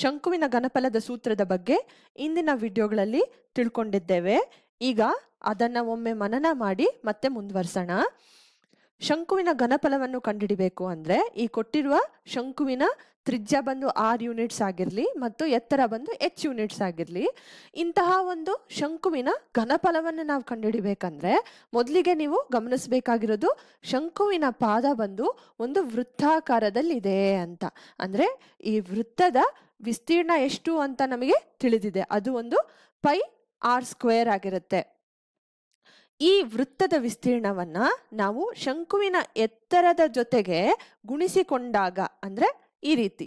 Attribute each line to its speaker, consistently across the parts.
Speaker 1: ಶಂಕುವಿನ ಘನಫಲದ ಸೂತ್ರದ ಬಗ್ಗೆ ಇಂದಿನ ವಿಡಿಯೋಗಳಲ್ಲಿ ತಿಳ್ಕೊಂಡಿದ್ದೇವೆ. ಈಗ ಅದನ್ನ ಒಮ್ಮೆ ಮನನ ಮಾಡಿ ಮತ್ತೆ ಮುಂದುವರಿಸೋಣ. ಶಂಕುವಿನ ಘನಫಲವನ್ನು ಕಂಡುಹಿಡಿಬೇಕು ಅಂದ್ರೆ ಈ ಕೊಟ್ಟಿರುವ ಶಂಕುವಿನ ತ್ರಿಜ್ಯ ಬಂದು r ಯೂನಿಟ್ಸ್ ಆಗಿರಲಿ ಮತ್ತು ಎತ್ತರ ಬಂದು h ಯೂನಿಟ್ಸ್ ಆಗಿರಲಿ, ಇಂತಹ ಒಂದು ಶಂಕುವಿನ ಘನಫಲವನ್ನು ನಾವು ಕಂಡುಹಿಡಿಬೇಕಂದ್ರೆ ಮೊದಲಿಗೆ ನೀವು ಗಮನಿಸಬೇಕಾಗಿರೋದು ಶಂಕುವಿನ ಪಾದ ಬಂದು ಒಂದು ವೃತ್ತಾಕಾರದಲ್ಲಿದೆ ಅಂತ. ಅಂದ್ರೆ ಈ ವೃತ್ತದ ವಿಸ್ತೀರ್ಣ ಎಷ್ಟು ಅಂತ ನಮಗೆ ತಿಳಿದಿದೆ, ಅದು ಒಂದು πr² ಆಗಿರುತ್ತೆ. ಈ ವೃತ್ತದ ವಿಸ್ತೀರ್ಣವನ್ನ ನಾವು ಶಂಕುವಿನ ಎತ್ತರದ ಜೊತೆಗೆ ಗುಣಿಸಿಕೊಂಡಾಗ, ಅಂದ್ರೆ ಈ ರೀತಿ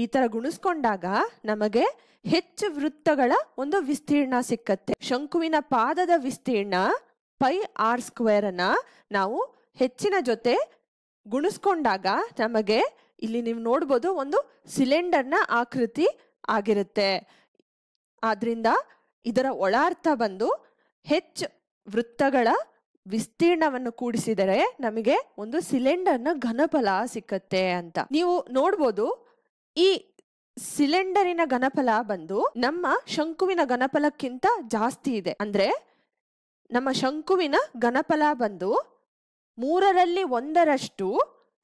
Speaker 1: ಈ ತರ ಗುಣಿಸ್ಕೊಂಡಾಗ ನಮಗೆ ಹೆಚ್ಚು ವೃತ್ತಗಳ ಒಂದು ವಿಸ್ತೀರ್ಣ ಸಿಕ್ಕತ್ತೆ. ಶಂಕುವಿನ ಪಾದದ ವಿಸ್ತೀರ್ಣ πr² ಅನ್ನ ನಾವು ಹೆಚ್ಚಿನ ಜೊತೆ ಗುಣಿಸ್ಕೊಂಡಾಗ ನಮಗೆ ಇಲ್ಲಿ ನೀವು ನೋಡ್ಬೋದು ಒಂದು ಸಿಲಿಂಡರ್ನ ಆಕೃತಿ ಆಗಿರುತ್ತೆ. ಆದ್ರಿಂದ ಇದರ ಒಳಾರ್ಥ ಬಂದು ಹೆಚ್ಚು ವೃತ್ತಗಳ ವಿಸ್ತೀರ್ಣವನ್ನು ಕೂಡಿಸಿದರೆ ನಮಗೆ ಒಂದು ಸಿಲಿಂಡರ್ನ ಘನಫಲ ಸಿಕ್ಕತ್ತೆ ಅಂತ. ನೀವು ನೋಡ್ಬೋದು ಈ ಸಿಲಿಂಡರಿನ ಘನಫಲ ಬಂದು ನಮ್ಮ ಶಂಕುವಿನ ಘನಫಲಕ್ಕಿಂತ ಜಾಸ್ತಿ ಇದೆ. ಅಂದ್ರೆ ನಮ್ಮ ಶಂಕುವಿನ ಘನಫಲ ಬಂದು 1/3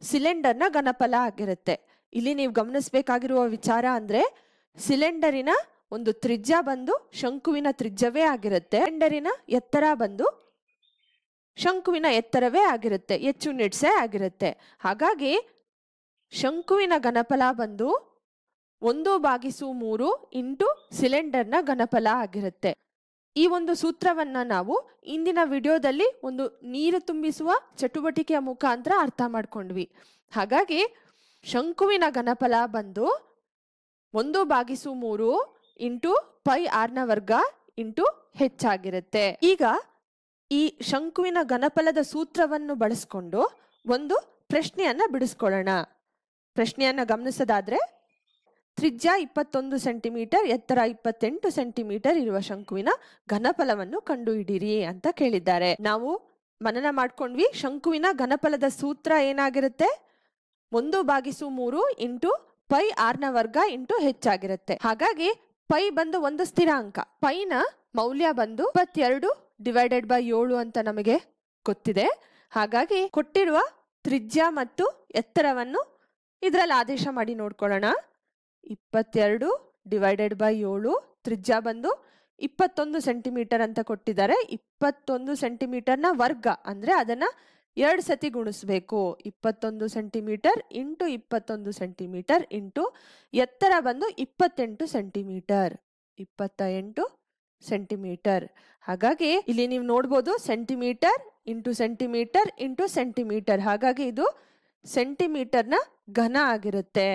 Speaker 1: ಸಿಲಿಂಡರ್ನ ಘನಫಲ ಆಗಿರುತ್ತೆ. ಇಲ್ಲಿ ನೀವು ಗಮನಿಸಬೇಕಾಗಿರುವ ವಿಚಾರ ಅಂದ್ರೆ ಸಿಲಿಂಡರಿನ ಒಂದು ತ್ರಿಜ್ಯ ಬಂದು ಶಂಕುವಿನ ತ್ರಿಜ್ಯವೇ ಆಗಿರುತ್ತೆ, ಸಿಲಿಂಡರಿನ ಎತ್ತರ ಬಂದು ಶಂಕುವಿನ ಎತ್ತರವೇ ಆಗಿರುತ್ತೆ, h ಯೂನಿಟ್ಸೇ ಆಗಿರುತ್ತೆ. ಹಾಗಾಗಿ ಶಂಕುವಿನ ಘನಫಲ ಬಂದು 1/3 ಇಂಟು ಸಿಲಿಂಡರ್ನ ಘನಫಲ ಆಗಿರುತ್ತೆ. ಈ ಒಂದು ಸೂತ್ರವನ್ನ ನಾವು ಇಂದಿನ ವಿಡಿಯೋದಲ್ಲಿ ಒಂದು ನೀರು ತುಂಬಿಸುವ ಚಟುವಟಿಕೆಯ ಮುಖಾಂತರ ಅರ್ಥ ಮಾಡ್ಕೊಂಡ್ವಿ. ಹಾಗಾಗಿ ಶಂಕುವಿನ ಘನಫಲ ಬಂದು 1/3 ಇಂಟು πr² ಇಂಟು h ಆಗಿರುತ್ತೆ. ಈಗ ಈ ಶಂಕುವಿನ ಘನಫಲದ ಸೂತ್ರವನ್ನು ಬಳಸ್ಕೊಂಡು ಒಂದು ಪ್ರಶ್ನೆಯನ್ನ ಬಿಡಿಸ್ಕೊಳ್ಳೋಣ. ಪ್ರಶ್ನೆಯನ್ನ ಗಮನಿಸೋದಾದ್ರೆ, ತ್ರಿಜ್ಯ 21 ಸೆಂಟಿಮೀಟರ್, ಎತ್ತರ 28 ಸೆಂಟಿಮೀಟರ್ ಇರುವ ಶಂಕುವಿನ ಘನಫಲವನ್ನು ಕಂಡುಹಿಡಿಯಿರಿ ಅಂತ ಕೇಳಿದ್ದಾರೆ. ನಾವು ಮನನ ಮಾಡ್ಕೊಂಡ್ವಿ. ಶಂಕುವಿನ ಘನಫಲದ ಸೂತ್ರ ಏನಾಗಿರುತ್ತೆ? 1/3 ಇಂಟು πr² ಇಂಟು h ಆಗಿರುತ್ತೆ. ಹಾಗಾಗಿ ಪೈ ಬಂದು ಒಂದು ಸ್ಥಿರಾಂಕ. ಪೈನ ಮೌಲ್ಯ ಬಂದು 22/7 ಅಂತ ನಮಗೆ ಗೊತ್ತಿದೆ. ಹಾಗಾಗಿ ಕೊಟ್ಟಿರುವ ತ್ರಿಜ್ಯ ಮತ್ತು ಎತ್ತರವನ್ನು ಇದರಲ್ಲಿ ಆದೇಶ ಮಾಡಿ ನೋಡ್ಕೊಳ್ಳೋಣ. 22/7 ತ್ರಿಜ್ಯ ಬಂದು 21 ಸೆಂಟಿಮೀಟರ್ ಅಂತ ಕೊಟ್ಟಿದ್ದಾರೆ. 21 ಸೆಂಟಿಮೀಟರ್ನ ವರ್ಗ ಅಂದ್ರೆ ಅದನ್ನ 2 ಸತಿ ಗುಣಿಸ್ಬೇಕು. 21 ಸೆಂಟಿಮೀಟರ್ ಇಂಟು 21 ಸೆಂಟಿಮೀಟರ್ ಇಂಟು ಎತ್ತರ ಬಂದು 28 ಸೆಂಟಿಮೀಟರ್. 28 ಸೆಂಟಿಮೀಟರ್. ಹಾಗಾಗಿ ಇಲ್ಲಿ ನೀವು ನೋಡ್ಬೋದು centimetre into centimetre into centimetre. ಹಾಗಾಗಿ ಇದು ಸೆಂಟಿಮೀಟರ್ನ ಘನ ಆಗಿರುತ್ತೆ.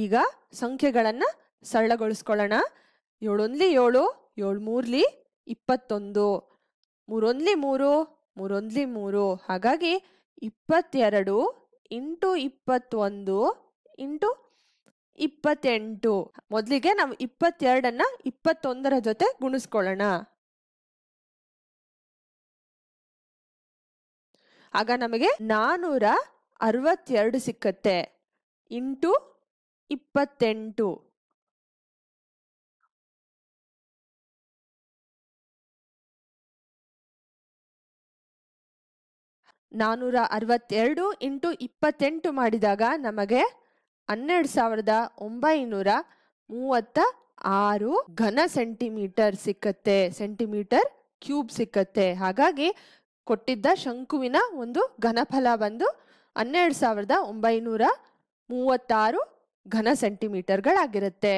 Speaker 1: ಈಗ ಸಂಖ್ಯೆಗಳನ್ನ ಸರಳಗೊಳಿಸ್ಕೊಳ್ಳೋಣ. 7 1 7, 7 3 21, 3 1 3, 3 1 3. ಹಾಗಾಗಿ 22 ಇಂಟು 21 ಇಂಟು 28. ಮೊದಲಿಗೆ ನಾವು 22ಅನ್ನ 21ರ ಜೊತೆ ಗುಣಿಸ್ಕೊಳ್ಳೋಣ. ಆಗ ನಮಗೆ 462 ಸಿಕ್ಕತ್ತೆ ಇಂಟು 28. ನಾನೂರ 62 ಇಂಟು 28 ಮಾಡಿದಾಗ ನಮಗೆ 12,936 ಘನ ಸೆಂಟಿಮೀಟರ್ ಸಿಕ್ಕತ್ತೆ, ಸೆಂಟಿಮೀಟರ್ ಕ್ಯೂಬ್ ಸಿಕ್ಕತ್ತೆ. ಹಾಗಾಗಿ ಕೊಟ್ಟಿದ್ದ ಶಂಕುವಿನ ಒಂದು ಘನಫಲ ಬಂದು 12,936 ಘನ ಸೆಂಟಿಮೀಟರ್ಗಳಾಗಿರುತ್ತೆ.